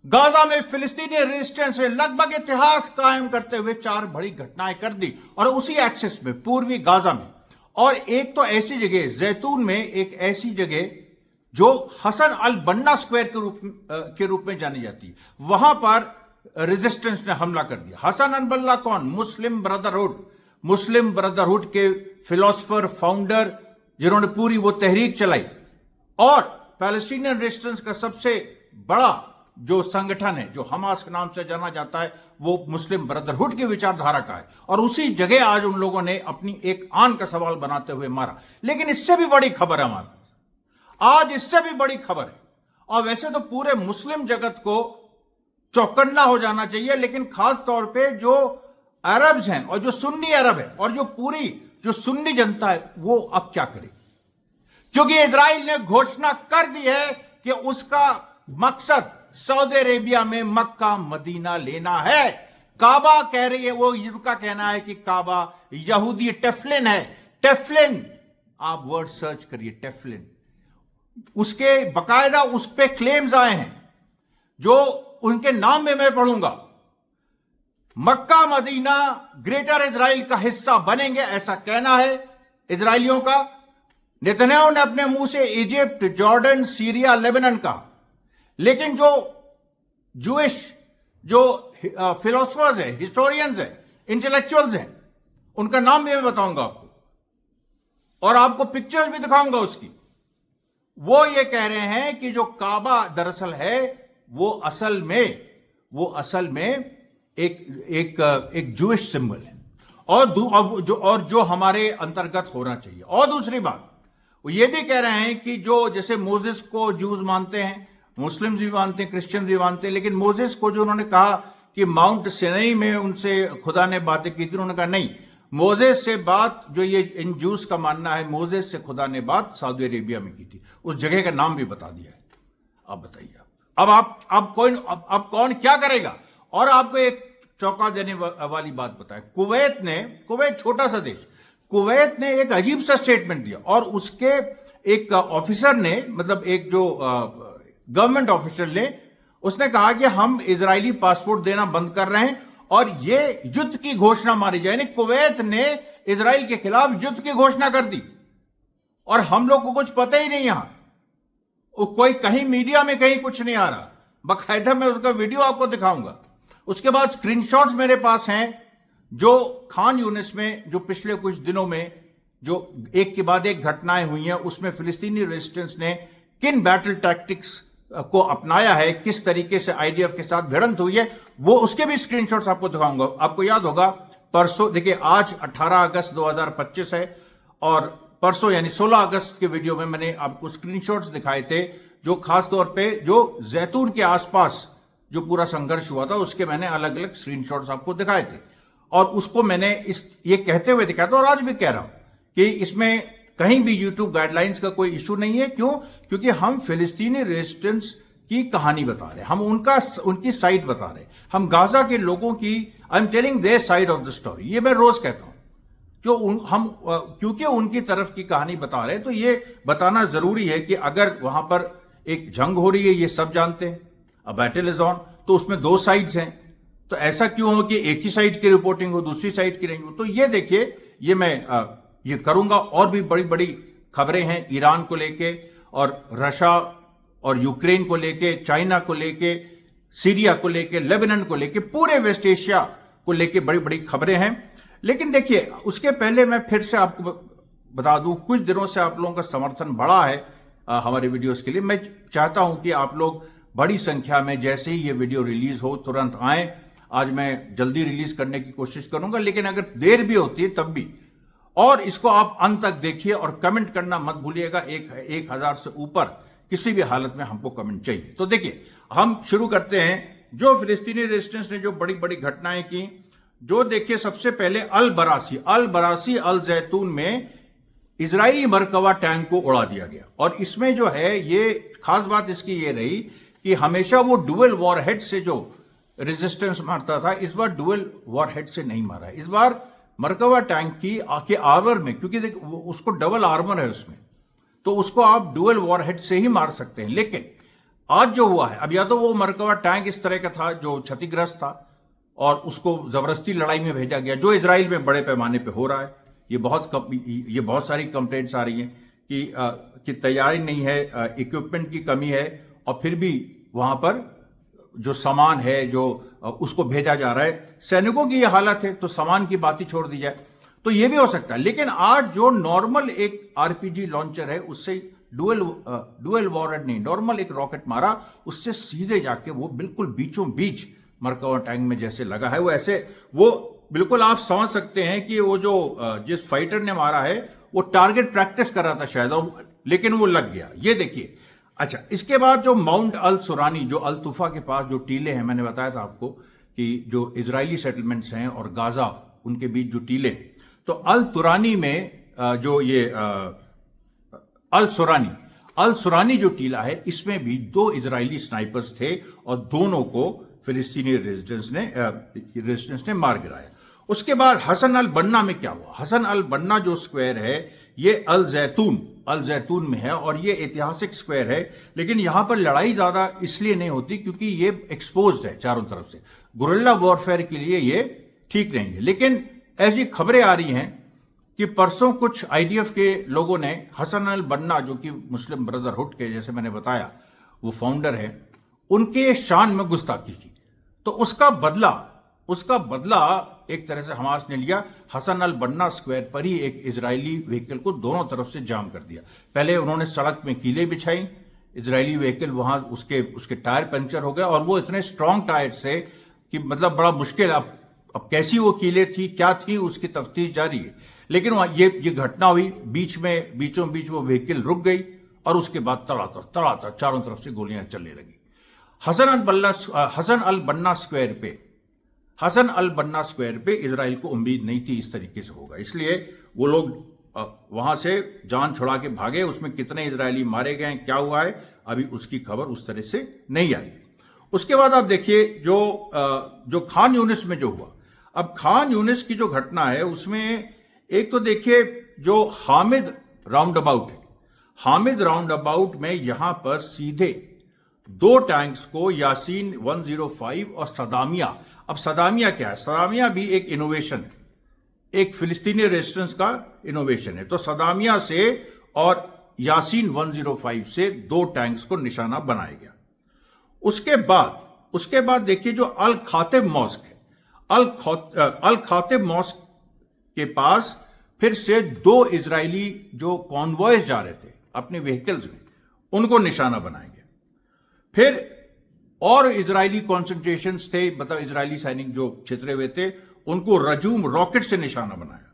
Gaza में फिलिस्तीनी resistance ने लगभग इतिहास कायम करते हुए 4 बड़ी घटनाएं कर दी और उसी एक्सिस में पूर्वी गाजा में। और एक तो ऐसी जगह जैतून में, एक ऐसी जगह जो हसन अल बन्ना स्क्वायर के रूप में जानी जाती है, वहां पर रेजिस्टेंस ने हमला कर दिया। हसन अल बन्ना कौन? मुस्लिम ब्रदरहुड के फिलोसफर, फाउंडर, जिन्होंने पूरी वो तहरीक चलाई। और पैलेस्टीनियन रेजिस्टेंस का सबसे बड़ा जो संगठन है, जो हमास के नाम से जाना जाता है, वो मुस्लिम ब्रदरहुड की विचारधारा का है। और उसी जगह आज उन लोगों ने अपनी एक आन का सवाल बनाते हुए मारा। लेकिन इससे भी बड़ी खबर है हमारे पास, आज इससे भी बड़ी खबर है। और वैसे तो पूरे मुस्लिम जगत को चौकन्ना हो जाना चाहिए, लेकिन खास तौर पे जो अरब्स हैं और जो सुन्नी अरब है और जो सुन्नी जनता है, वो अब क्या करे? क्योंकि इजराइल ने घोषणा कर दी है कि उसका मकसद सऊदी अरेबिया में मक्का मदीना लेना है। काबा कह रही है, वो उनका कहना है कि काबा यहूदी टेफ्लिन है। टेफ्लिन, आप वर्ड सर्च करिए, टेफ्लिन। उसके बकायदा उस पे क्लेम्स आए हैं, जो उनके नाम में मैं पढ़ूंगा। मक्का मदीना ग्रेटर इजराइल का हिस्सा बनेंगे, ऐसा कहना है इजराइलियों का। नेतन्याहू ने अपने मुंह से इजिप्ट, जॉर्डन, सीरिया, लेबनान का। लेकिन जो जूइश जो फिलोसफर्स हैं, हिस्टोरियंस हैं, इंटेलेक्चुअल्स हैं, उनका नाम भी मैं बताऊंगा आपको और आपको पिक्चर्स भी दिखाऊंगा उसकी। वो ये कह रहे हैं कि जो काबा दरअसल है, वो असल में एक जूइश सिंबल है और जो हमारे अंतर्गत होना चाहिए। और दूसरी बात, वो ये भी कह रहे हैं कि जो जैसे मोजेस को जूज मानते हैं, मुस्लिम्स भी मानते हैं, क्रिश्चियन भी मानते हैं, लेकिन मोजेस को जो उन्होंने कहा कि माउंट सिनाई में उनसे खुदा ने बातें की थी, उन्होंने कहा नहीं, मोजेस से बात, जो ये इन जूस का मानना है, मोजेस से खुदा ने बात सऊदी अरेबिया में की थी। उस जगह का नाम भी बता दिया है। आप बताइए, अब कौन क्या करेगा? और आपको एक चौंका देने वाली बात बताएं, कुवैत छोटा सा देश, कुवैत ने एक अजीब सा स्टेटमेंट दिया और उसके एक ऑफिसर ने, मतलब एक जो गवर्नमेंट ऑफिसर ने, उसने कहा कि हम इजरायली पासपोर्ट देना बंद कर रहे हैं और ये युद्ध की घोषणा मारी जाए। कुवैत ने इजराइल के खिलाफ युद्ध की घोषणा कर दी और हम लोग को कुछ पता ही नहीं। यहां कोई कहीं मीडिया में कहीं कुछ नहीं आ रहा, बाकायदा मैं उसका वीडियो आपको दिखाऊंगा। उसके बाद स्क्रीनशॉट्स मेरे पास हैं, जो खान यूनिस में जो पिछले कुछ दिनों में जो एक के बाद एक घटनाएं हुई हैं, उसमें फिलिस्तीनी रेजिस्टेंस ने किन बैटल टैक्टिक्स को अपनाया है, किस तरीके से आईडीएफ के साथ भिड़ंत हुई है, वो उसके भी स्क्रीनशॉट्स आपको दिखाऊंगा। आपको याद होगा परसों, देखिए आज 18 अगस्त 2025 है और परसों यानी 16 अगस्त के वीडियो में मैंने आपको स्क्रीनशॉट्स दिखाए थे, जो खास तौर पे जो जैतून के आसपास जो पूरा संघर्ष हुआ था, उसके मैंने अलग अलग स्क्रीनशॉट्स आपको दिखाए थे। और उसको मैंने ये कहते हुए दिखाया था और आज भी कह रहा हूं कि इसमें कहीं भी यूट्यूब गाइडलाइंस का कोई इशू नहीं है। क्यों? क्योंकि हम फिलिस्तीनी रेजिस्टेंस की कहानी बता रहे हैं, हम उनकी साइड बता रहे हैं, हम गाजा के लोगों की, I am telling their side of the story. ये मैं रोज कहता हूं, क्योंकि उनकी तरफ की कहानी बता रहे हैं, तो ये बताना जरूरी है कि अगर वहां पर एक जंग हो रही है, ये सब जानते हैं, अ बैटल इज ऑन, तो उसमें 2 साइड्स हैं, तो ऐसा क्यों हो कि एक ही साइड की रिपोर्टिंग हो, दूसरी साइड की नहीं हो? तो ये देखिए, ये मैं ये करूंगा। और भी बड़ी बड़ी खबरें हैं ईरान को लेके और रशिया और यूक्रेन को लेके, चाइना को लेके, सीरिया को लेके, लेबनान को लेके, पूरे वेस्ट एशिया को लेके बड़ी बड़ी खबरें हैं। लेकिन देखिए, उसके पहले मैं फिर से आपको बता दूं, कुछ दिनों से आप लोगों का समर्थन बढ़ा है हमारे वीडियोस के लिए। मैं चाहता हूं कि आप लोग बड़ी संख्या में, जैसे ही ये वीडियो रिलीज हो, तुरंत आए। आज मैं जल्दी रिलीज करने की कोशिश करूंगा, लेकिन अगर देर भी होती है तब भी। और इसको आप अंत तक देखिए और कमेंट करना मत भूलिएगा। 1000 से ऊपर किसी भी हालत में हमको कमेंट चाहिए। तो देखिए, हम शुरू करते हैं। जो फिलिस्तीनी रेजिस्टेंस ने जो बड़ी बड़ी घटनाएं की, जो देखिए, सबसे पहले अल बरासी अल जैतून में इजरायली मरकवा टैंक को उड़ा दिया गया। और इसमें जो है, ये खास बात इसकी ये रही कि हमेशा वो डुअल वॉरहेड से जो रेजिस्टेंस मारता था, इस बार डुअल वॉरहेड से नहीं मारा है। इस बार मरकवा टैंक की आके आर्मर में, क्योंकि उसको डबल आर्मर है उसमें, तो उसको आप डुअल वॉरहेड से ही मार सकते हैं। लेकिन आज जो हुआ है, अब या तो वो मरकबा टैंक इस तरह का था जो क्षतिग्रस्त था और उसको जबरदस्ती लड़ाई में भेजा गया, जो इजराइल में बड़े पैमाने पे हो रहा है। ये बहुत सारी कंप्लेंट्स आ रही हैं कि तैयारी नहीं है, इक्विपमेंट की कमी है, और फिर भी वहां पर जो सामान है जो उसको भेजा जा रहा है। सैनिकों की ये हालत है तो सामान की बात ही छोड़ दी जाए, तो ये भी हो सकता है। लेकिन आज जो नॉर्मल एक आरपीजी लॉन्चर है, उससे डुअल वॉरेड नहीं, नॉर्मल एक रॉकेट मारा, उससे सीधे जाके वो बिल्कुल बीचों बीच मरकबा टैंक में जैसे लगा है, वो ऐसे, वो बिल्कुल आप समझ सकते हैं कि वो जो जिस फाइटर ने मारा है वो टारगेट प्रैक्टिस कर रहा था शायद, लेकिन वो लग गया। ये देखिए। अच्छा, इसके बाद जो माउंट अल सुरानी, जो अल तुफा के पास जो टीले हैं, मैंने बताया था आपको कि जो इजरायली सेटलमेंट्स हैं और गाजा, उनके बीच जो टीले, तो अल तुरानी में जो ये अल सुरानी जो टीला है, इसमें भी 2 इजरायली स्नाइपर्स थे और दोनों को फिलिस्तीनी रेजिस्टेंस ने मार गिराया। उसके बाद हसन अल बन्ना में क्या हुआ? हसन अल बन्ना जो स्क्वायर है, ये अल जैतून में है और ये ऐतिहासिक स्क्वायर है, लेकिन यहां पर लड़ाई ज्यादा इसलिए नहीं होती क्योंकि ये एक्सपोज्ड है चारों तरफ से। गुरिल्ला वॉरफेयर के लिए ये ठीक नहीं है। लेकिन ऐसी खबरें आ रही हैं कि परसों कुछ आईडीएफ के लोगों ने हसन अल बन्ना, जो कि मुस्लिम ब्रदरहुड के, जैसे मैंने बताया, वो फाउंडर है, उनके शान में गुस्ताखी की, तो उसका बदला एक तरह से हमास ने लिया। हसन अल बन्ना स्क्वायर पर ही एक इजरायली व्हीकल को दोनों तरफ से जाम कर दिया। पहले उन्होंने सड़क में कीले बिछाई, इजरायली व्हीकल वहां उसके टायर पंचर हो गए, और वो इतने स्ट्रांग टायर से कि मतलब बड़ा मुश्किल। अब कैसी वो कीले थी, क्या थी, उसकी तफ्तीश जारी है। लेकिन ये घटना हुई, बीचों बीच वो व्हीकल रुक गई और उसके बाद तड़ातड़ चारों तरफ से गोलियां चलने लगी। हसन अल बन्ना स्क्वायर पे इजराइल को उम्मीद नहीं थी इस तरीके से होगा, इसलिए वो लोग वहां से जान छुड़ा के भागे। उसमें कितने इजरायली मारे गए, क्या हुआ है, अभी उसकी खबर उस तरह से नहीं आई। उसके बाद आप देखिए जो खान यूनिस में जो हुआ। अब खान यूनिस की जो घटना है, उसमें एक तो देखिए जो हामिद राउंड अबाउट में यहां पर सीधे 2 टैंक्स को यासीन 105 और सदामिया। अब सदामिया क्या है? सदामिया भी एक इनोवेशन है, एक फिलिस्तीनी रेजिस्टेंस का इनोवेशन है। तो सदामिया से और यासीन 105 से 2 टैंक्स को निशाना बनाया गया। उसके बाद देखिए जो अल खातिब मॉस्क है, अल खातिब मॉस्क के पास फिर से 2 इजरायली जो कॉन्वॉयज जा रहे थे अपने व्हीकल्स में, उनको निशाना बनाया गया। फिर और इजरायली कॉन्सेंट्रेशंस थे, मतलब इजरायली सैनिक जो छितरे हुए थे, उनको रजूम रॉकेट से निशाना बनाया।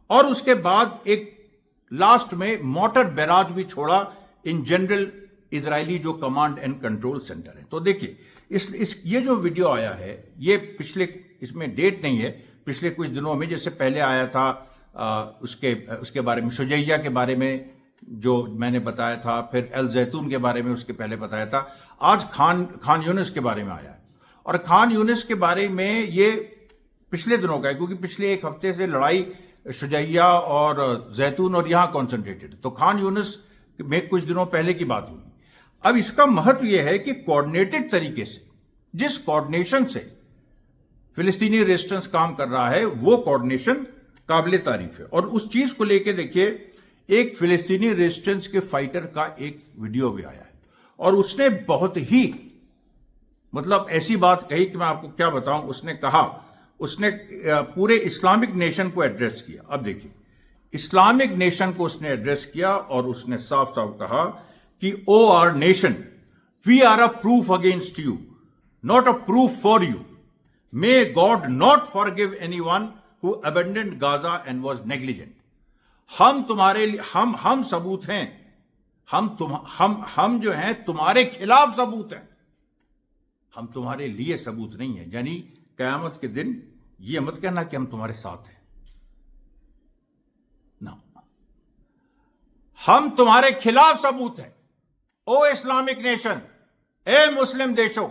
और उसके बाद एक लास्ट में मोटर बैराज भी छोड़ा इन जनरल इजरायली जो कमांड एंड कंट्रोल सेंटर है। तो देखिए ये जो वीडियो आया है, ये इसमें डेट नहीं है, पिछले कुछ दिनों में, जैसे पहले आया था उसके बारे में, शुजैया के बारे में जो मैंने बताया था, फिर अल जैतून के बारे में उसके पहले बताया था, आज खान यूनिस के बारे में आया है। और खान यूनिस के बारे में ये पिछले दिनों का है, क्योंकि पिछले 1 हफ्ते से लड़ाई शुजैया और जैतून और यहां कॉन्सेंट्रेटेड, तो खान यूनिस में कुछ दिनों पहले की बात होगी। अब इसका महत्व यह है कि कोऑर्डिनेटेड तरीके से, जिस कोऑर्डिनेशन से फिलिस्तीनी रेजिस्टेंस काम कर रहा है, वो कोऑर्डिनेशन काबिले तारीफ है। और उस चीज को लेके देखिए, एक फिलिस्तीनी रेजिस्टेंस के फाइटर का एक वीडियो भी आया है और उसने बहुत ही मतलब ऐसी बात कही कि मैं आपको क्या बताऊं। उसने पूरे इस्लामिक नेशन को एड्रेस किया। अब देखिए, इस्लामिक नेशन को उसने एड्रेस किया और उसने साफ साफ कहा कि O our nation, we are a proof against you, not a proof for you. May God not forgive anyone who abandoned Gaza and was negligent. हम तुम्हारे लिए हम सबूत हैं, हम जो हैं तुम्हारे खिलाफ सबूत हैं, हम तुम्हारे लिए सबूत नहीं है। यानी कयामत के दिन ये मत कहना कि हम तुम्हारे साथ हैं ना, हम तुम्हारे खिलाफ सबूत हैं। ओ इस्लामिक नेशन, ए मुस्लिम देशों,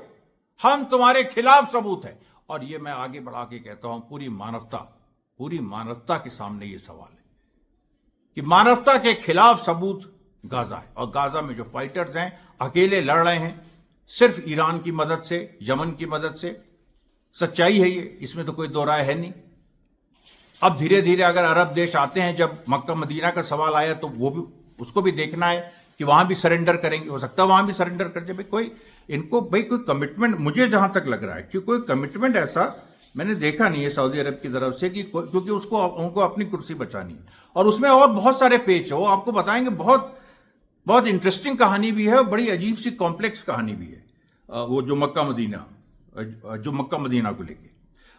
हम तुम्हारे खिलाफ सबूत हैं। और ये मैं आगे बढ़ा के कहता हूं, पूरी मानवता के सामने ये सवाल है कि मानवता के खिलाफ सबूत गाजा है। और गाजा में जो फाइटर्स हैं अकेले लड़ रहे हैं, सिर्फ ईरान की मदद से, यमन की मदद से। सच्चाई है ये, इसमें तो कोई दो राय है नहीं। अब धीरे धीरे अगर अरब देश आते हैं, जब मक्का मदीना का सवाल आया तो वो भी, उसको भी देखना है कि वहां भी सरेंडर करेंगे। हो सकता है वहां भी सरेंडर कर दे। भाई कोई इनको कोई कमिटमेंट, मुझे जहां तक लग रहा है कि कोई कमिटमेंट ऐसा मैंने देखा नहीं है सऊदी अरब की तरफ से, कि क्योंकि उसको उनको अपनी कुर्सी बचानी है। और उसमें और बहुत सारे पेच है, वो आपको बताएंगे। बहुत बहुत इंटरेस्टिंग कहानी भी है, बड़ी अजीब सी कॉम्प्लेक्स कहानी भी है वो जो मक्का मदीना को लेके।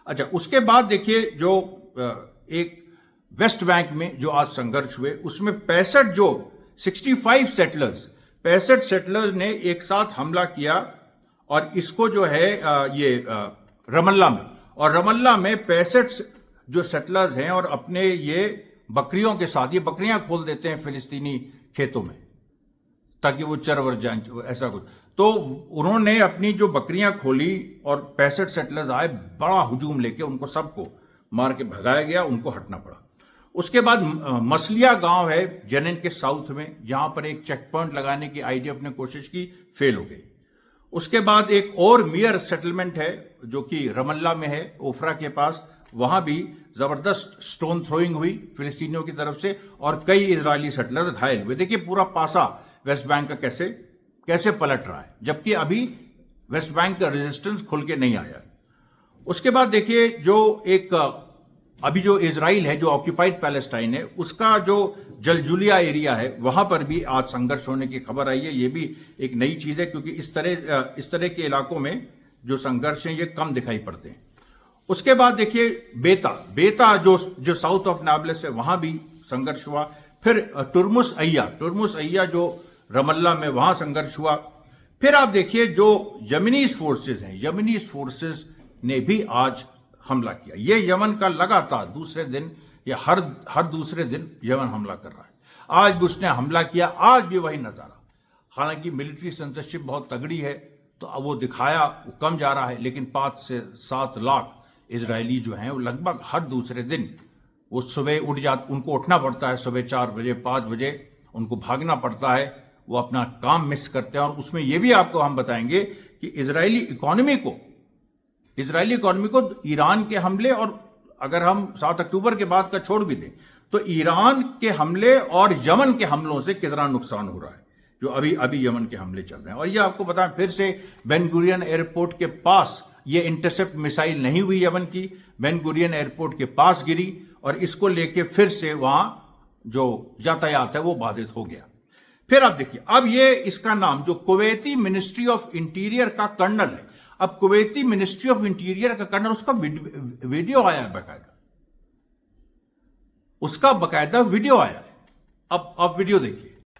अच्छा, उसके बाद देखिए जो एक वेस्ट बैंक में जो आज संघर्ष हुए, उसमें 65 सेटलर्स ने एक साथ हमला किया। और इसको जो है रमल्ला में, और रमल्ला में 65 जो सेटलर्स हैं और अपने ये बकरियों के साथ, ये बकरियां खोल देते हैं फिलिस्तीनी खेतों में ताकि वो चरवर जाएं, ऐसा कुछ। तो उन्होंने अपनी जो बकरियां खोली और 65 सेटलर्स आए, बड़ा हुजूम लेके उनको सबको मार के भगाया गया, उनको हटना पड़ा। उसके बाद मसलिया गांव है जेनिन के साउथ में, जहां पर एक चेक पॉइंट लगाने की आईडीएफ ने कोशिश की, फेल हो गई। उसके बाद एक और मियर सेटलमेंट है जो कि रमल्ला में है, ओफरा के पास। वहां भी जबरदस्त स्टोन थ्रोइंग हुई फिलिस्तीनियों की तरफ से और कई इजरायली सेटलर्स घायल हुए। देखिए पूरा पासा वेस्ट बैंक का कैसे पलट रहा है, जबकि अभी वेस्ट बैंक का रेजिस्टेंस खुल के नहीं आया। उसके बाद देखिए जो एक अभी जो इजराइल है, जो ऑक्यूपाइड पैलेस्टाइन है, उसका जो जलजुलिया एरिया है, वहां पर भी आज संघर्ष होने की खबर आई है। ये भी एक नई चीज है, क्योंकि इस तरह के इलाकों में जो संघर्ष हैं ये कम दिखाई पड़ते हैं। उसके बाद देखिए बेता जो साउथ ऑफ नाब्लस है, वहां भी संघर्ष हुआ। फिर तुर्मुस अय्या जो रमल्ला में, वहां संघर्ष हुआ। फिर आप देखिए जो यमनीज फोर्सेस ने भी आज हमला किया। ये यमन का लगातार दूसरे दिन या हर दूसरे दिन यमन हमला कर रहा है। आज भी उसने हमला किया, आज भी वही नजारा। हालांकि मिलिट्री सेंसरशिप बहुत तगड़ी है, तो अब वो दिखाया वो कम जा रहा है, लेकिन 5 से 7 लाख इजरायली जो हैं वो लगभग हर दूसरे दिन वो सुबह उनको उठना पड़ता है, सुबह 4 बजे 5 बजे उनको भागना पड़ता है, वो अपना काम मिस करते हैं। और उसमें ये भी आपको हम बताएंगे कि इजरायली इकोनॉमी को ईरान के हमले, और अगर हम 7 अक्टूबर के बाद का छोड़ भी दें तो ईरान के हमले और यमन के हमलों से कितना नुकसान हो रहा है, जो अभी यमन के हमले चल रहे हैं। और ये आपको बताएं, फिर से बेन गुरियन एयरपोर्ट के पास ये इंटरसेप्ट मिसाइल नहीं हुई यमन की, बेन गुरियन एयरपोर्ट के पास गिरी, और इसको लेके फिर से वहां जो यातायात है वो बाधित हो गया। फिर आप देखिए, अब ये इसका नाम जो कुवैती मिनिस्ट्री ऑफ इंटीरियर का कर्नल है, अब कुवैती मिनिस्ट्री ऑफ इंटीरियर का कर्नल, उसका वीडियो आया है बकायदा वीडियो आया है। अब वीडियो देखिए।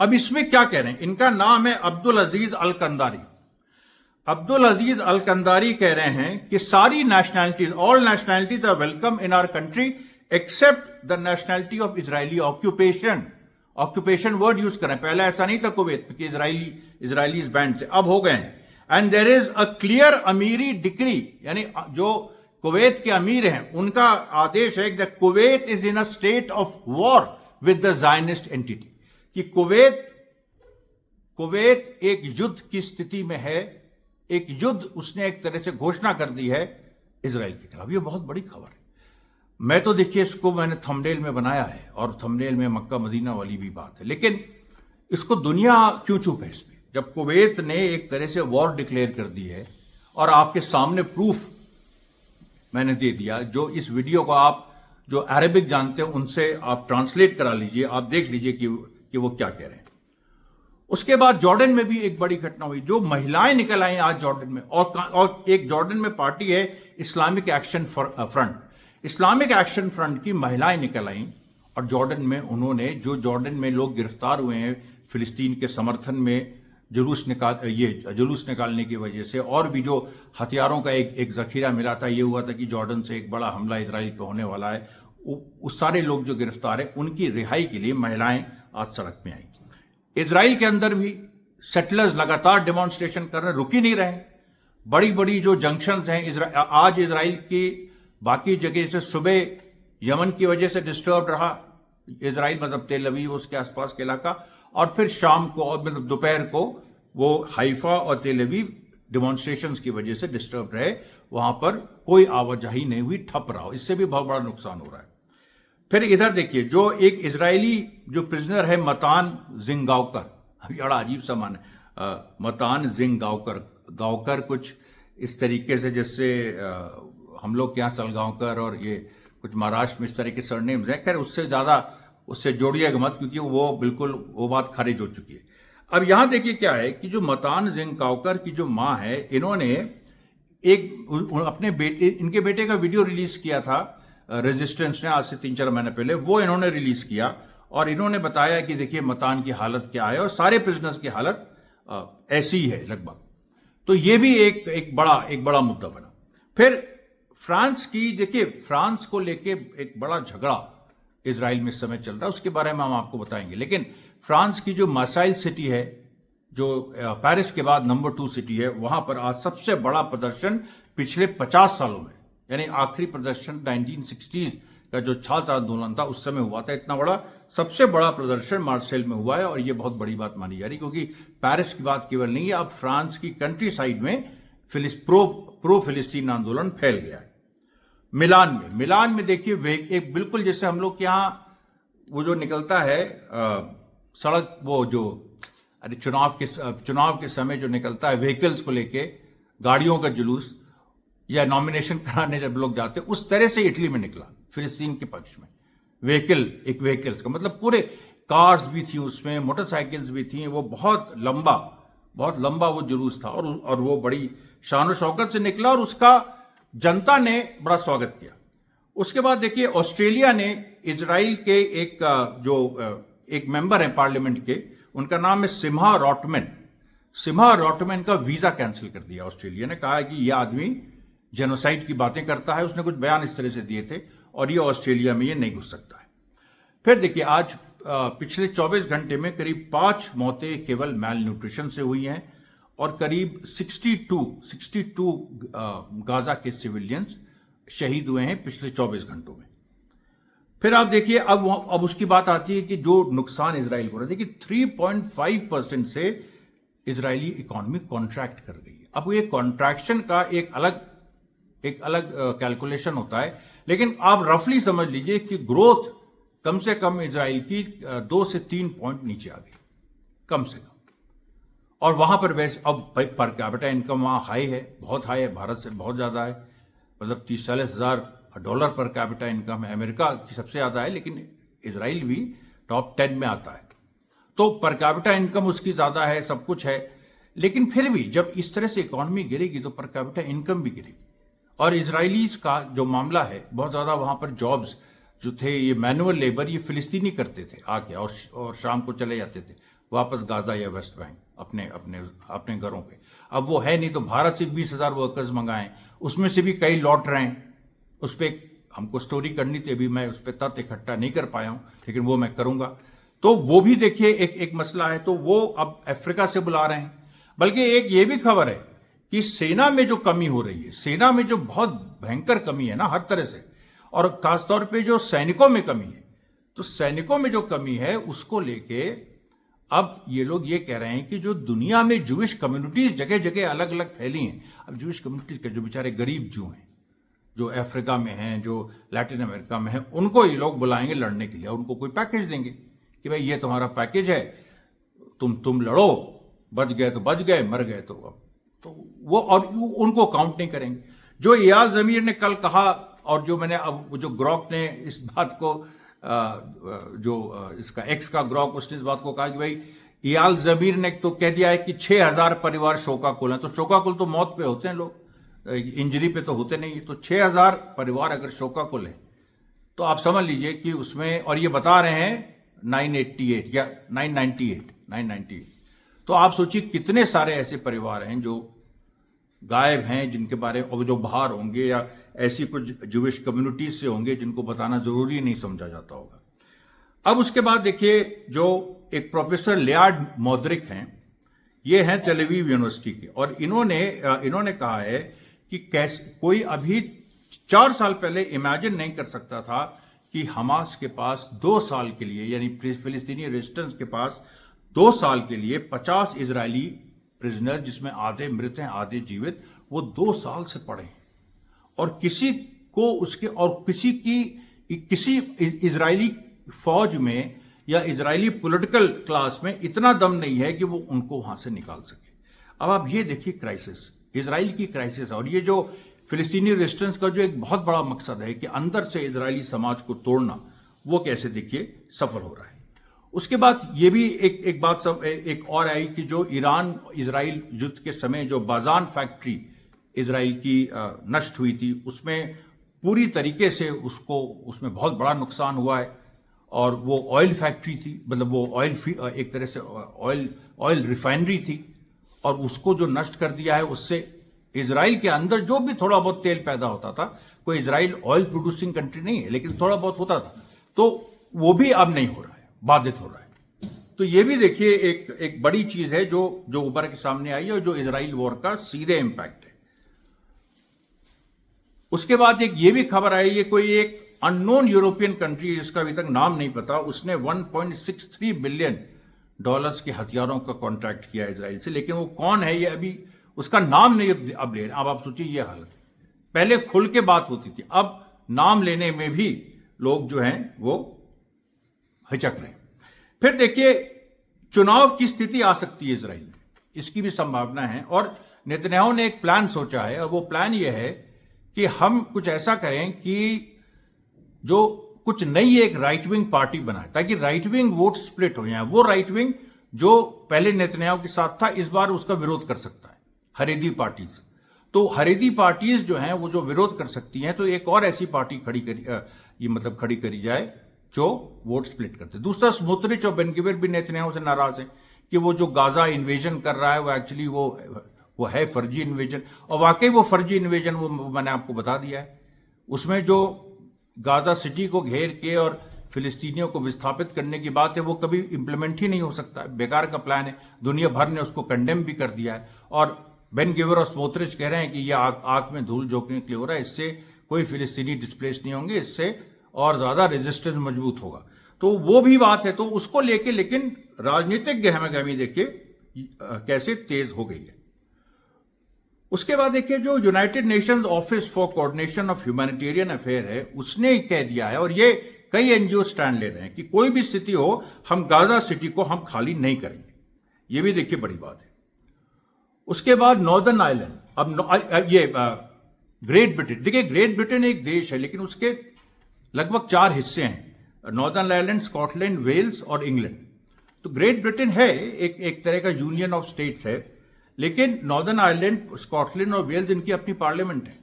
अब इसमें क्या कह रहे हैं, इनका नाम है अब्दुल अजीज अल कंदारी कह रहे हैं कि सारी nationalities, all nationalities are welcome in our country except the nationality of Israeli occupation word use करें। पहले ऐसा नहीं था कुवैत कि इजरायलीज बैंड थे, अब हो गए हैं। And there is a clear Amiri decree, यानी जो कुवैत के अमीर हैं उनका आदेश है कि Kuwait is in a state of war with the Zionist entity, कि कुवैत एक युद्ध की स्थिति में है, एक युद्ध उसने एक तरह से घोषणा कर दी है इजराइल के खिलाफ। ये बहुत बड़ी खबर है। मैं तो देखिए इसको मैंने थंबनेल में बनाया है, और थंबनेल में मक्का मदीना वाली भी बात है, लेकिन इसको दुनिया क्यों चुप है इस पे, जब कुवैत ने एक तरह से वॉर डिक्लेयर कर दी है। और आपके सामने प्रूफ मैंने दे दिया, जो इस वीडियो को आप जो अरबिक जानते हैं उनसे आप ट्रांसलेट करा लीजिए, आप देख लीजिए कि वो क्या कह रहे हैं। उसके बाद जॉर्डन में भी एक बड़ी घटना हुई, जो महिलाएं निकल आई आज जॉर्डन में, और एक जॉर्डन में पार्टी है इस्लामिक एक्शन फ्रंट की महिलाएं निकल आई, और जॉर्डन में उन्होंने, जो जॉर्डन में लोग गिरफ्तार हुए हैं फिलिस्तीन के समर्थन में, जुलूस निकालने की वजह से, और भी जो हथियारों का एक जखीरा मिला था, ये हुआ था कि जॉर्डन से एक बड़ा हमला इजराइल पे होने वाला है, उस सारे लोग जो गिरफ्तार हैं उनकी रिहाई के लिए महिलाएं आज सड़क में आई। इजराइल के अंदर भी सेटलर्स लगातार डेमोन्स्ट्रेशन कर रहे, रुक ही नहीं रहे। बड़ी बड़ी जो जंक्शंस हैं, आज इजराइल की बाकी जगह से सुबह यमन की वजह से डिस्टर्ब रहा इजराइल, मतलब तेल अवीव उसके आसपास के इलाका, और फिर शाम को और मतलब दोपहर को वो हाइफा और तेल अवीव डेमोन्स्ट्रेशंस की वजह से डिस्टर्ब रहे, वहां पर कोई आवाजाही नहीं हुई, ठप रहा, इससे भी बहुत बड़ा नुकसान हो रहा है। फिर इधर देखिए, जो एक इजरायली जो प्रिजनर है मतान जिंगावकर, अभी बड़ा अजीब सा मान है, मतान गावकर कुछ इस तरीके से जैसे हम लोग के यहाँ सलगांवकर और ये कुछ महाराष्ट्र में इस तरह के सरनेम्स हैं। खैर उससे ज्यादा उससे जोड़िएगा मत, क्योंकि वो बिल्कुल वो बात खारिज हो चुकी है। अब यहां देखिए क्या है कि जो मतान जिंगावकर की जो मां है, इन्होंने एक अपने बेटे, इनके बेटे का वीडियो रिलीज किया था रेजिस्टेंस ने, आज से 3-4 महीने पहले वो इन्होंने रिलीज किया, और इन्होंने बताया कि देखिए मतान की हालत क्या है, और सारे प्रिजनर्स की हालत ऐसी ही है लगभग। तो ये भी एक बड़ा मुद्दा बना। फिर फ्रांस की, देखिए फ्रांस को लेके एक बड़ा झगड़ा इजराइल में इस समय चल रहा है, उसके बारे में हम आपको बताएंगे। लेकिन फ्रांस की जो मार्साइल सिटी है, जो पेरिस के बाद नंबर 2 सिटी है, वहां पर आज सबसे बड़ा प्रदर्शन पिछले 50 सालों में, यानी आखिरी प्रदर्शन 1960s का जो छात्र आंदोलन था उस समय हुआ था, इतना बड़ा सबसे बड़ा प्रदर्शन मार्सेल में हुआ है, और ये बहुत बड़ी बात मानी जा रही, क्योंकि पेरिस की बात केवल नहीं है, अब फ्रांस की कंट्री साइड में प्रो फिलिस्तीन आंदोलन फैल गया है। मिलान में देखिए एक बिल्कुल जैसे हम लोग के यहाँ वो जो निकलता है सड़क, वो जो चुनाव के समय जो निकलता है व्हीकल्स को लेके, गाड़ियों का जुलूस, या नॉमिनेशन कराने जब लोग जाते, उस तरह से इटली में निकला फिलिस्तीन के पक्ष में। व्हीकल्स का मतलब पूरे कार्स भी थी उसमें, मोटरसाइकिल्स भी थी, वो बहुत लंबा वो जुलूस था, और वो बड़ी शान शौकत से निकला, और उसका जनता ने बड़ा स्वागत किया। उसके बाद देखिए ऑस्ट्रेलिया ने इजराइल के एक मेंबर हैं पार्लियामेंट के, उनका नाम है सिम्हा रॉटमैन का वीजा कैंसिल कर दिया ऑस्ट्रेलिया ने, कहा है कि यह आदमी जेनोसाइड की बातें करता है, उसने कुछ बयान इस तरह से दिए थे, और ये ऑस्ट्रेलिया में ये नहीं घुस सकता है। फिर देखिए आज पिछले 24 घंटे में करीब 5 मौतें केवल मैल न्यूट्रिशन से हुई हैं, और करीब 62 गाजा के सिविलियंस शहीद हुए हैं पिछले 24 घंटों में। फिर आप देखिए अब उसकी बात आती है कि जो नुकसान इजराइल को रहा है, देखिए 3.5% से इजरायली इकोनॉमी कॉन्ट्रैक्ट कर गई है। अब ये कॉन्ट्रैक्शन का एक अलग कैलकुलेशन होता है, लेकिन आप रफली समझ लीजिए कि ग्रोथ कम से कम इजराइल की 2 से 3 पॉइंट नीचे आ गई, कम से कम। और वहां पर वैसे अब पर कैपिटा इनकम वहां हाई है, बहुत हाई है, भारत से बहुत ज्यादा है, मतलब 30-40 हजार डॉलर पर कैपिटा इनकम है। अमेरिका की सबसे ज्यादा है, लेकिन इजराइल भी टॉप 10 में आता है, तो पर कैपिटा इनकम उसकी ज्यादा है, सब कुछ है। लेकिन फिर भी जब इस तरह से इकोनॉमी गिरेगी तो पर कैपिटा इनकम भी गिरेगी। और इजरायलीज का जो मामला है, बहुत ज्यादा वहां पर जॉब्स जो थे, ये मैनुअल लेबर, ये फिलिस्तीनी करते थे आके, और शाम को चले जाते थे वापस गाजा या वेस्ट बैंक अपने घरों पे। अब वो है नहीं, तो भारत से 20,000 वर्कर्स मंगाए, उसमें से भी कई लौट रहे हैं। उस पर हमको स्टोरी करनी थी, अभी मैं उस पर तथ्य इकट्ठा नहीं कर पाया हूं, लेकिन वो मैं करूंगा। तो वो भी देखिए एक मसला है, तो वो अब अफ्रीका से बुला रहे हैं। बल्कि एक ये भी खबर है कि सेना में जो कमी हो रही है, सेना में जो बहुत भयंकर कमी है ना हर तरह से, और खासतौर पे जो सैनिकों में कमी है, तो सैनिकों में जो कमी है उसको लेके अब ये लोग ये कह रहे हैं कि जो दुनिया में जूइश कम्युनिटीज जगह जगह अलग अलग फैली हैं, अब जूइश कम्युनिटीज के जो बेचारे गरीब जू हैं, जो अफ्रीका में हैं, जो लैटिन अमेरिका में हैं, उनको ये लोग बुलाएंगे लड़ने के लिए, उनको कोई पैकेज देंगे कि भाई ये तुम्हारा पैकेज है, तुम लड़ो, बच गए तो बच गए, मर गए तो अब तो वो, और उनको काउंट नहीं करेंगे। जो इयाल जमीर ने कल कहा, और जो मैंने अब जो ग्रॉक ने इस बात को इसका एक्स का ग्रॉक, उसने इस बात को कहा कि भाई इयाल जमीर ने तो कह दिया है कि 6,000 परिवार शोकाकुल हैं। तो शोकाकुल तो मौत पे होते हैं लोग, इंजरी पे तो होते नहीं। तो 6,000 परिवार अगर शोकाकुल है तो आप समझ लीजिए कि उसमें, और ये बता रहे हैं 988 या 998, तो आप सोचिए कितने सारे ऐसे परिवार हैं जो गायब हैं, जिनके बारे में जो बाहर होंगे या ऐसी कुछ ज्यूइश कम्युनिटीज से होंगे जिनको बताना जरूरी नहीं समझा जाता होगा। अब उसके बाद देखिए, जो एक प्रोफेसर लियाड मोदरिक हैं, ये हैं टेल अवीव यूनिवर्सिटी के, और इन्होंने कहा है कि कैसे कोई अभी 4 साल पहले इमेजिन नहीं कर सकता था कि हमास के पास 2 साल के लिए, यानी फिलिस्तीनी रेजिस्टेंस के पास 2 साल के लिए 50 इजरायली प्रिजनर, जिसमें आधे मृत हैं आधे जीवित, वो 2 साल से पड़े हैं। और किसी को उसके और किसी इजरायली फौज में या इजरायली पॉलिटिकल क्लास में इतना दम नहीं है कि वो उनको वहां से निकाल सके। अब आप ये देखिए क्राइसिस, इजराइल की क्राइसिस, और ये जो फिलिस्तीनी रेजिस्टेंस का जो एक बहुत बड़ा मकसद है कि अंदर से इजरायली समाज को तोड़ना, वो कैसे देखिए सफल हो रहा है। उसके बाद ये भी एक बात एक और आई कि जो ईरान इजराइल युद्ध के समय जो बाजान फैक्ट्री इजराइल की नष्ट हुई थी, उसमें पूरी तरीके से उसमें बहुत बड़ा नुकसान हुआ है। और वो ऑयल फैक्ट्री थी, मतलब वो एक तरह से ऑयल रिफाइनरी थी, और उसको जो नष्ट कर दिया है, उससे इजराइल के अंदर जो भी थोड़ा बहुत तेल पैदा होता था, कोई इजराइल ऑयल प्रोड्यूसिंग कंट्री नहीं है, लेकिन थोड़ा बहुत होता था, तो वो भी अब नहीं हो रहा है, बाधित हो रहा है। तो ये भी देखिए एक बड़ी चीज है जो उभर के सामने आई है, और जो इजराइल वॉर का सीधे इंपैक्ट है। उसके बाद एक ये भी खबर आई है, कोई एक अननोन यूरोपियन कंट्री जिसका अभी तक नाम नहीं पता, उसने $1.63 बिलियन के हथियारों का कॉन्ट्रैक्ट किया इजराइल से, लेकिन वो कौन है ये अभी उसका नाम नहीं अब ले रहे। अब आप सोचिए ये हालत, पहले खुल के बात होती थी, अब नाम लेने में भी लोग जो हैं वो हिचक रहे हैं। फिर देखिए, चुनाव की स्थिति आ सकती है इजराइल में, इसकी भी संभावना है, और नेतन्याहू ने एक प्लान सोचा है, और वो प्लान ये है कि हम कुछ ऐसा करें कि जो कुछ नई एक राइट विंग पार्टी बनाए, ताकि राइट विंग वोट स्प्लिट हो जाए। वो राइट विंग जो पहले नेतन्याहू के साथ था, इस बार उसका विरोध कर सकता है, हरेदी पार्टीज। तो हरेदी पार्टीज जो हैं वो जो विरोध कर सकती हैं, तो एक और ऐसी पार्टी खड़ी करी जाए जो वोट स्प्लिट करते। दूसरा, स्मोत्रिच और बेन-गिविर भी नेतन्याहू से नाराज है कि वो जो गाजा इन्वेजन कर रहा है वो एक्चुअली वो है फर्जी इन्वेजन, और वाकई वो फर्जी इन्वेजन वो मैंने आपको बता दिया है। उसमें जो गाजा सिटी को घेर के और फिलिस्तीनियों को विस्थापित करने की बात है, वो कभी इंप्लीमेंट ही नहीं हो सकता, बेकार का प्लान है। दुनिया भर ने उसको कंडेम भी कर दिया है, और बेन-गिविर और स्मोत्रिच कह रहे हैं कि ये आग में धूल झोंकने के लिए हो रहा है, इससे कोई फिलिस्तीनी डिस्प्लेस नहीं होंगे, इससे और ज्यादा रेजिस्टेंस मजबूत होगा। तो वो भी बात है, तो उसको लेके लेकिन राजनीतिक गहमागहमी देखिए कैसे तेज हो गई है। उसके बाद देखिए, जो United Nations office for coordination of humanitarian affair है, उसने कह दिया है, और ये कई एनजीओ स्टैंड ले रहे हैं कि कोई भी स्थिति हो, हम गाजा सिटी को हम खाली नहीं करेंगे। ये भी देखिए बड़ी बात है। उसके बाद नॉर्दर्न आयरलैंड, अब ये ग्रेट ब्रिटेन, देखिए ग्रेट ब्रिटेन एक देश है, लेकिन उसके लगभग 4 हिस्से हैं, नॉर्दर्न आयरलैंड, स्कॉटलैंड, वेल्स और इंग्लैंड। तो ग्रेट ब्रिटेन है एक तरह का यूनियन ऑफ स्टेट्स है, लेकिन नॉर्दर्न आयरलैंड, स्कॉटलैंड और वेल्स इनकी अपनी पार्लियामेंट है।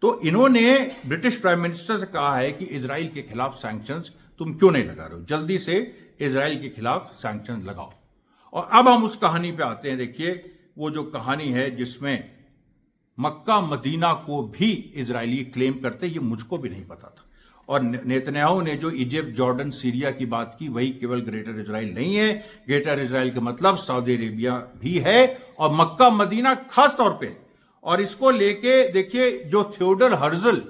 तो इन्होंने ब्रिटिश प्राइम मिनिस्टर से कहा है कि इजराइल के खिलाफ सैंक्शंस तुम क्यों नहीं लगा रहे हो, जल्दी से इजराइल के खिलाफ सैंक्शंस लगाओ। और अब हम उस कहानी पे आते हैं। देखिए, वो जो कहानी है जिसमें मक्का मदीना को भी इजरायली क्लेम करते, ये मुझको भी नहीं पता था। और नेतन्याहू ने जो इजिप्ट, जॉर्डन, सीरिया की बात की, वही केवल ग्रेटर इजराइल नहीं है। ग्रेटर इजराइल का मतलब सऊदी अरेबिया भी है, और मक्का मदीना खास तौर पे। और इसको लेके देखिए, जो थियोडर हर्जल,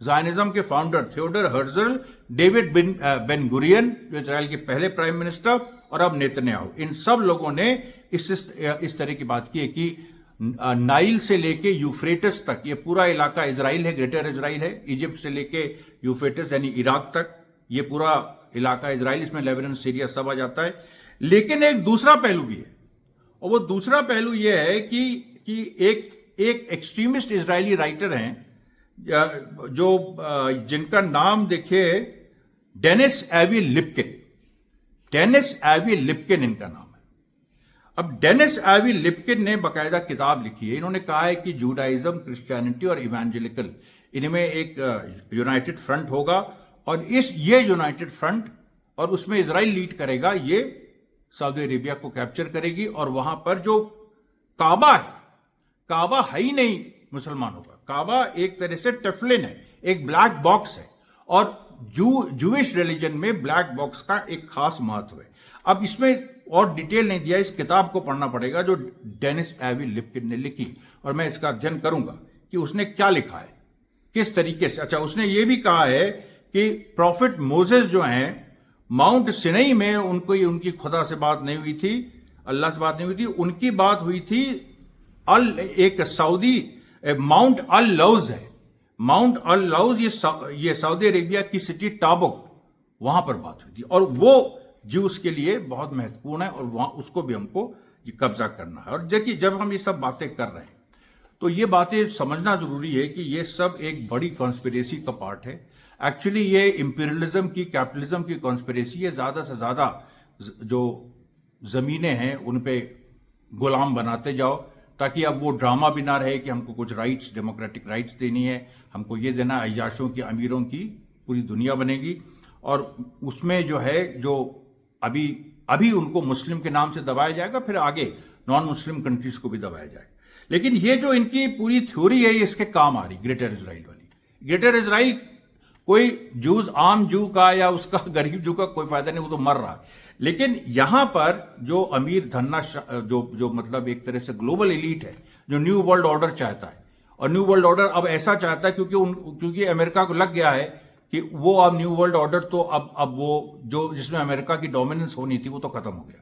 ज़ायनिज्म के founder Theodor Herzl, David Ben Gurion जो इजराइल के पहले प्राइम मिनिस्टर, और अब नेतन्याहू, इन सब लोगों ने इस तरह की बात की है कि नाइल से लेके यूफ्रेटिस तक ये पूरा इलाका इजराइल है, ग्रेटर इजराइल है। इजिप्ट से लेके यूफ्रेटिस यानी इराक तक ये पूरा इलाका इजराइल, इसमें लेबनान, सीरिया सब आ जाता है। लेकिन एक दूसरा पहलू भी है, और वो दूसरा पहलू ये है कि एक एक्सट्रीमिस्ट इजरायली राइटर हैं जो जिनका नाम देखिए डेनिस एवी लिप्किन, डेनिस एवी लिप्किन इनका नाम है। अब डेनिस एवी लिप्किन ने बाकायदा किताब लिखी है। इन्होंने कहा है कि जूडाइज्म, क्रिश्चियनिटी और इवेंजेलिकल, इनमें एक यूनाइटेड फ्रंट होगा, और ये यूनाइटेड फ्रंट और उसमें इजराइल लीड करेगा, ये सऊदी अरेबिया को कैप्चर करेगी और वहां पर जो काबा है, काबा है ही नहीं मुसलमानों का, काबा एक तरह से टेफलिन है, एक ब्लैक बॉक्स है, और जूइश रिलीजन में ब्लैक बॉक्स का एक खास महत्व है। अब इसमें और डिटेल नहीं दिया, इस किताब को पढ़ना पड़ेगा जो डेनिस एवी लिप्किन ने लिखी, और मैं इसका अध्ययन करूंगा कि उसने क्या लिखा है, किस तरीके से। अच्छा, उसने ये भी कहा है कि प्रॉफिट मोसेस जो हैं माउंट सिनई में उनकी खुदा से बात नहीं हुई थी, अल्लाह से बात नहीं हुई थी, उनकी बात हुई थी एक सऊदी माउंट अल लौज है, माउंट अल लौज ये सऊदी अरेबिया की सिटी टाबुक, वहां पर बात हुई थी, और वो ज्यूस के लिए बहुत महत्वपूर्ण है, और वहां उसको भी हमको ये कब्जा करना है। और देखिए, जब हम ये सब बातें कर रहे हैं तो ये बातें समझना जरूरी है कि ये सब एक बड़ी कॉन्स्पिरेसी का पार्ट है। एक्चुअली ये इंपीरियलिज्म की, कैपिटलिज्म की कॉन्स्पिरेसी है। ज्यादा से ज्यादा जो जमीनें हैं उन पे गुलाम बनाते जाओ, ताकि अब वो ड्रामा भी ना रहे कि हमको कुछ राइट्स, डेमोक्रेटिक राइट्स देनी है, हमको ये देना, अय्याशों की, अमीरों की पूरी दुनिया बनेगी। और उसमें जो है, जो अभी उनको मुस्लिम के नाम से दबाया जाएगा, फिर आगे नॉन मुस्लिम कंट्रीज को भी दबाया जाएगा। लेकिन ये जो इनकी पूरी थ्योरी है, ये इसके काम आ रही, ग्रेटर इजराइल वाली। ग्रेटर इजराइल कोई जूस, आम जू का या उसका गरीब जू का कोई फायदा नहीं, वो तो मर रहा है। लेकिन यहां पर जो अमीर धन्ना, जो मतलब एक तरह से ग्लोबल एलीट है, जो न्यू वर्ल्ड ऑर्डर चाहता है, और न्यू वर्ल्ड ऑर्डर अब ऐसा चाहता है क्योंकि अमेरिका को लग गया है कि वो अब न्यू वर्ल्ड ऑर्डर तो अब वो जो जिसमें अमेरिका की डोमिनेंस होनी थी वो तो खत्म हो गया।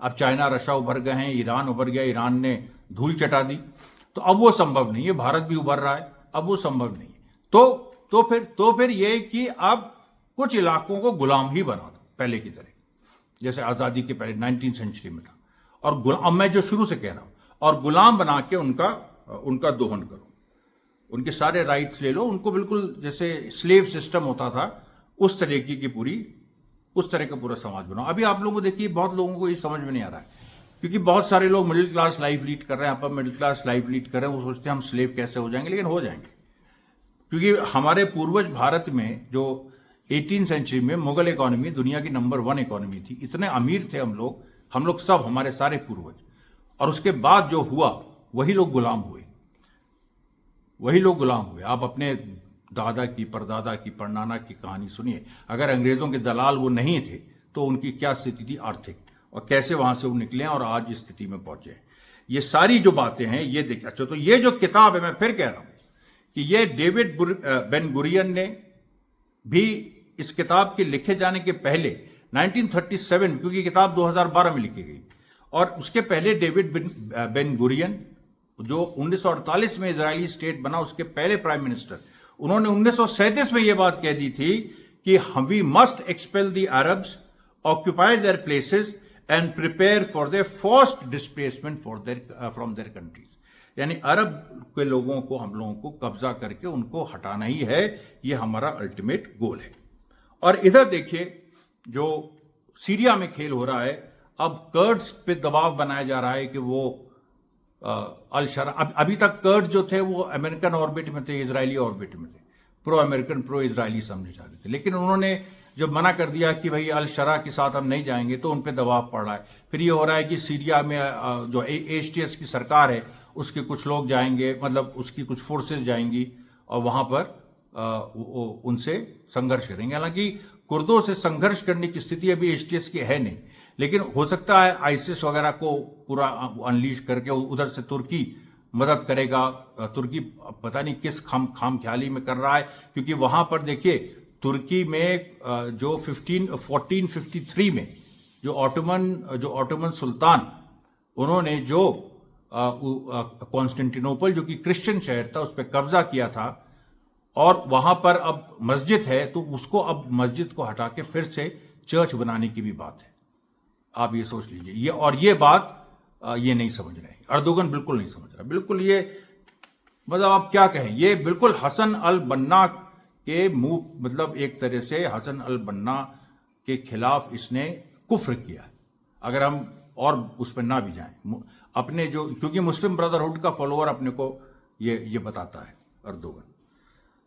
अब चाइना, रशिया उभर गए हैं, ईरान उभर गया, ईरान ने धूल चटा दी, तो अब वो संभव नहीं है। भारत भी उभर रहा है, अब वो संभव नहीं है। तो फिर ये कि अब कुछ इलाकों को गुलाम ही बना दो, पहले की तरह, जैसे आजादी के पहले 19th सेंचुरी में था। और अब मैं जो शुरू से कह रहा हूं, और गुलाम बना के उनका दोहन करो, उनके सारे राइट्स ले लो, उनको बिल्कुल जैसे स्लेव सिस्टम होता था उस तरह का पूरा समाज बनाओ। अभी आप लोगों को देखिए, बहुत लोगों को ये समझ में नहीं आ रहा है, क्योंकि बहुत सारे लोग मिडिल क्लास लाइफ लीड कर रहे हैं, आप मिडिल क्लास लाइफ लीड कर रहे हैं, वो सोचते हैं हम स्लेव कैसे हो जाएंगे, लेकिन हो जाएंगे। क्योंकि हमारे पूर्वज भारत में जो 18th सेंचुरी में मुगल इकोनॉमी दुनिया की नंबर 1 इकोनॉमी थी, इतने अमीर थे हम लोग सब, हमारे सारे पूर्वज, और उसके बाद जो हुआ वही लोग गुलाम हुए। आप अपने दादा की, परदादा की, परनाना की कहानी सुनिए। अगर अंग्रेजों के दलाल वो नहीं थे तो उनकी क्या स्थिति थी आर्थिक, और कैसे वहां से वो निकले और आज इस स्थिति में पहुंचे। ये सारी जो बातें हैं ये देखिए। अच्छा, तो ये जो किताब है, मैं फिर कह रहा हूं कि ये डेविड बेन गुरियन ने भी इस किताब के लिखे जाने के पहले 1937, क्योंकि किताब 2012 में लिखी गई, और उसके पहले डेविड बेन गुरियन जो 1948 में इजरायली स्टेट बना, उसके पहले प्राइम मिनिस्टर, उन्होंने 1937 में यह बात कह दी थी कि we must expel the Arabs, occupy their places and prepare for their forced displacement from their countries. यानी अरब के लोगों को, हम लोगों को कब्जा करके उनको हटाना ही है, यह हमारा अल्टीमेट गोल है। और इधर देखिए, जो सीरिया में खेल हो रहा है, अब कर्ड्स पे दबाव बनाया जा रहा है कि वो अल शरा, अभी तक कर्ड जो थे वो अमेरिकन ऑर्बिट में थे, इजरायली ऑर्बिट में थे, प्रो अमेरिकन, प्रो इजरायली समझे जाते थे। लेकिन उन्होंने जब मना कर दिया कि भाई अल शरा के साथ हम नहीं जाएंगे, तो उन पे दबाव पड़ रहा है। फिर ये हो रहा है कि सीरिया में जो HTS की सरकार है उसके कुछ लोग जाएंगे, मतलब उसकी कुछ फोर्सेस जाएंगी और वहां पर उनसे संघर्ष करेंगे। हालांकि कुर्दों से संघर्ष करने की स्थिति अभी HTS की है नहीं, लेकिन हो सकता है आईसिस वगैरह को पूरा अनलीश करके उधर से तुर्की मदद करेगा। तुर्की पता नहीं किस खाम ख्याली में कर रहा है, क्योंकि वहां पर देखिए तुर्की में जो 1453 में जो ऑटोमन सुल्तान, उन्होंने जो कॉन्स्टेंटिनोपल जो कि क्रिश्चियन शहर था उस पर कब्जा किया था, और वहां पर अब मस्जिद है, तो उसको अब मस्जिद को हटा के फिर से चर्च बनाने की भी बात है। आप ये सोच लीजिए, ये बात ये नहीं समझ रहे, अर्दोगन बिल्कुल नहीं समझ रहा, बिल्कुल ये मतलब आप क्या कहें, ये बिल्कुल हसन अल बन्ना के मुंह, मतलब एक तरह से हसन अल बन्ना के खिलाफ इसने कुफ्र किया। अगर हम और उस पर ना भी जाएं, अपने जो, क्योंकि मुस्लिम ब्रदरहुड का फॉलोअर अपने को ये बताता है अर्दोगन।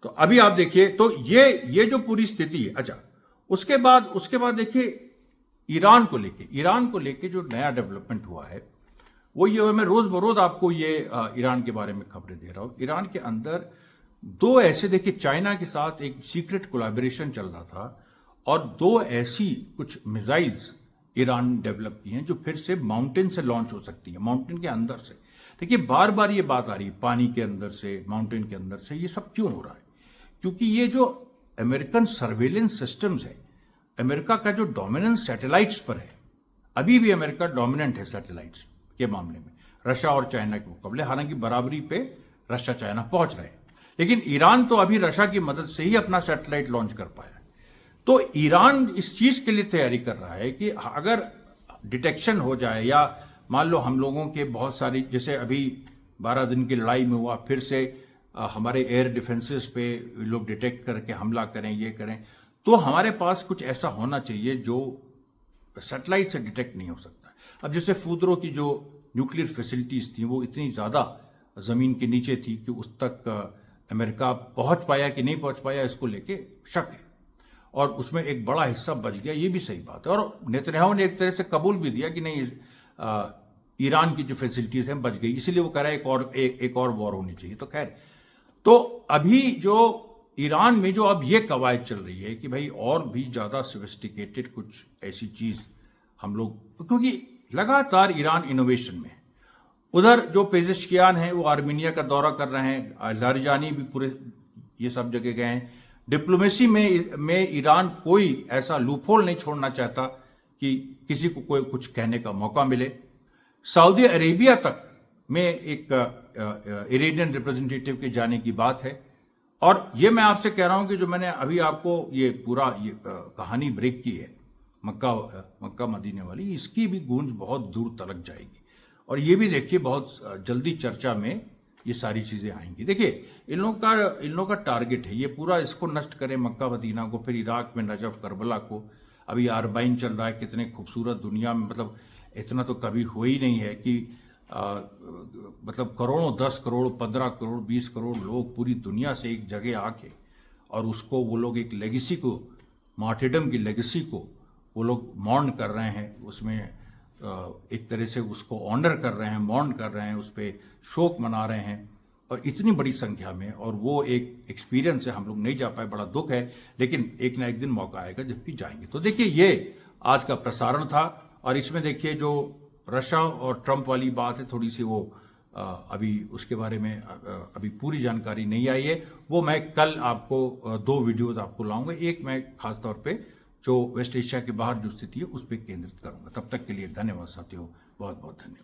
तो अभी आप देखिए, तो ये जो पूरी स्थिति है। अच्छा, उसके बाद देखिए ईरान को लेके जो नया डेवलपमेंट हुआ है वो ये, मैं रोज बरोज आपको ये ईरान के बारे में खबरें दे रहा हूं। ईरान के अंदर दो ऐसे, देखिए चाइना के साथ एक सीक्रेट कोलैबोरेशन चल रहा था और दो ऐसी कुछ मिसाइल्स ईरान डेवलप की हैं जो फिर से माउंटेन से लॉन्च हो सकती है, माउंटेन के अंदर से। देखिए बार बार ये बात आ रही है, पानी के अंदर से, माउंटेन के अंदर से, ये सब क्यों हो रहा है? क्योंकि ये जो अमेरिकन सर्वेलेंस सिस्टम्स है, अमेरिका का जो डोमिनेंस सैटेलाइट्स पर है, अभी भी अमेरिका डोमिनेंट है सैटेलाइट्स के मामले में रशिया और चाइना के मुकाबले। हालांकि बराबरी पे रशिया चाइना पहुंच रहे हैं, लेकिन ईरान तो अभी रशिया की मदद से ही अपना सैटेलाइट लॉन्च कर पाया है। तो ईरान इस चीज के लिए तैयारी कर रहा है कि अगर डिटेक्शन हो जाए, या मान लो हम लोगों के बहुत सारी, जैसे अभी 12 दिन की लड़ाई में हुआ, फिर से हमारे एयर डिफेंसेस पे लोग डिटेक्ट करके हमला करें, ये करें, तो हमारे पास कुछ ऐसा होना चाहिए जो सैटेलाइट से डिटेक्ट नहीं हो सकता। अब जैसे फूदरो की जो न्यूक्लियर फैसिलिटीज थी वो इतनी ज्यादा जमीन के नीचे थी कि उस तक अमेरिका पहुंच पाया कि नहीं पहुंच पाया, इसको लेके शक है, और उसमें एक बड़ा हिस्सा बच गया, ये भी सही बात है। और नेतन्याहू ने एक तरह से कबूल भी दिया कि नहीं, ईरान की जो फैसिलिटीज हैं बच गई, इसीलिए वो कह रहा है एक और वॉर होनी चाहिए। तो खैर, तो अभी जो ईरान में जो अब ये कवायद चल रही है कि भाई और भी ज्यादा सोफिस्टिकेटेड कुछ ऐसी चीज हम लोग, क्योंकि लगातार ईरान इनोवेशन में है। उधर जो पेजेशकियान है वो आर्मीनिया का दौरा कर रहे हैं, लारिजानी भी पूरे ये सब जगह गए हैं। डिप्लोमेसी में ईरान कोई ऐसा लूपहोल नहीं छोड़ना चाहता कि किसी को कोई कुछ कहने का मौका मिले। सऊदी अरेबिया तक में एक इरानियन रिप्रेजेंटेटिव के जाने की बात है। और ये मैं आपसे कह रहा हूं कि जो मैंने अभी आपको ये पूरा कहानी ब्रेक की है मक्का मदीने वाली, इसकी भी गूंज बहुत दूर तलक जाएगी। और ये भी देखिए बहुत जल्दी चर्चा में ये सारी चीजें आएंगी। देखिए इन लोगों का टारगेट है ये पूरा, इसको नष्ट करें मक्का मदीना को, फिर इराक में नजफ करबला को। अभी अरबाइन चल रहा है, कितने खूबसूरत, दुनिया में मतलब इतना तो कभी हुआ ही नहीं है कि मतलब करोड़ों, 10 करोड़, 15 करोड़, 20 करोड़ लोग पूरी दुनिया से एक जगह आके, और उसको वो लोग एक लेगेसी को, मार्टिडम की लेगेसी को वो लोग मॉर्न कर रहे हैं, उसमें एक तरह से उसको ऑनर कर रहे हैं, मॉर्न कर रहे हैं, उस पर शोक मना रहे हैं, और इतनी बड़ी संख्या में। और वो एक एक्सपीरियंस है, हम लोग नहीं जा पाए, बड़ा दुख है, लेकिन एक ना एक दिन मौका आएगा जबकि जाएंगे। तो देखिए ये आज का प्रसारण था, और इसमें देखिए जो रशिया और ट्रंप वाली बात है, थोड़ी सी वो अभी उसके बारे में अभी पूरी जानकारी नहीं आई है। वो मैं कल आपको 2 वीडियोज आपको लाऊंगा। एक मैं खास तौर पे जो वेस्ट एशिया के बाहर जो स्थिति है उस पर केंद्रित करूंगा। तब तक के लिए धन्यवाद साथियों, बहुत बहुत धन्यवाद।